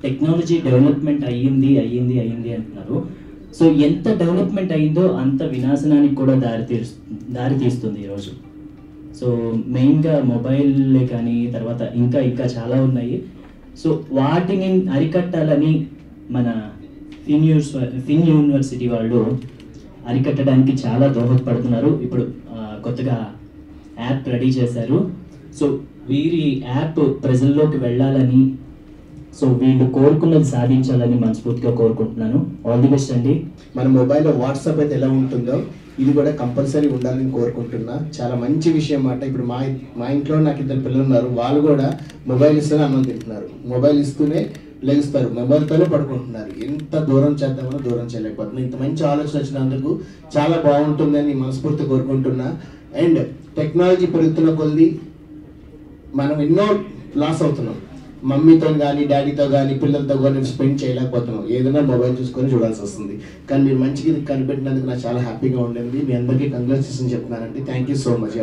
Technology development అయ్యింది అంటున్నారు. So ఎంత డెవలప్మెంట్ అయిందో అంత వినాశనానికి కూడా దారి తీస్తుంది ఈరోజు. సో మెయిన్గా మొబైల్లే కానీ తర్వాత ఇంకా చాలా ఉన్నాయి. సో వాటిని అరికట్టాలని మన ఫిన్ యూనివర్సిటీ వాళ్ళు అరికట్టడానికి చాలా దోహదపడుతున్నారు. ఇప్పుడు కొత్తగా యాప్ రెడీ చేశారు. సో వీరి యాప్ ప్రజల్లోకి వెళ్ళాలని, సో వీళ్ళు కోరుకున్నది సాధించాలని మనస్ఫూర్తిగా కోరుకుంటున్నాను. ఆల్ ది బెస్ట్ అండి. మన మొబైల్లో వాట్సాప్ అయితే ఎలా ఉంటుందో ఇది కూడా కంపల్సరీ ఉండాలని కోరుకుంటున్నా. చాలా మంచి విషయం మాట. ఇప్పుడు మా ఇంట్లో నాకు 2 పిల్లలు ఉన్నారు. వాళ్ళు కూడా మొబైల్ ఇస్తూనే అన్నం తింటున్నారు, మొబైల్ ఇస్తూనే లెగుస్తారు, మొబైల్తోనే పడుకుంటున్నారు. ఎంత దూరం చేద్దామో దూరం చేయలేకపోతున్నాం. ఇంత మంచి ఆలోచన వచ్చినందుకు చాలా బాగుంటుందని మనస్ఫూర్తి కోరుకుంటున్నా. అండ్ టెక్నాలజీ పెరుగుతున్న కొద్ది మనం ఎన్నో లాస్ అవుతున్నాం. మమ్మీతో కానీ డాడీతో కానీ పిల్లలతో కానీ స్పెండ్ చేయలేకపోతున్నాం. ఏదైనా మొబైల్ చూసుకొని చూడాల్సి వస్తుంది. కానీ మీరు మంచిగా కనిపెట్టినందుకు నాకు చాలా హ్యాపీగా ఉండింది. మీ అందరికీ కంగ్రాచులేషన్ చెప్తున్నానండి. Thank you so much.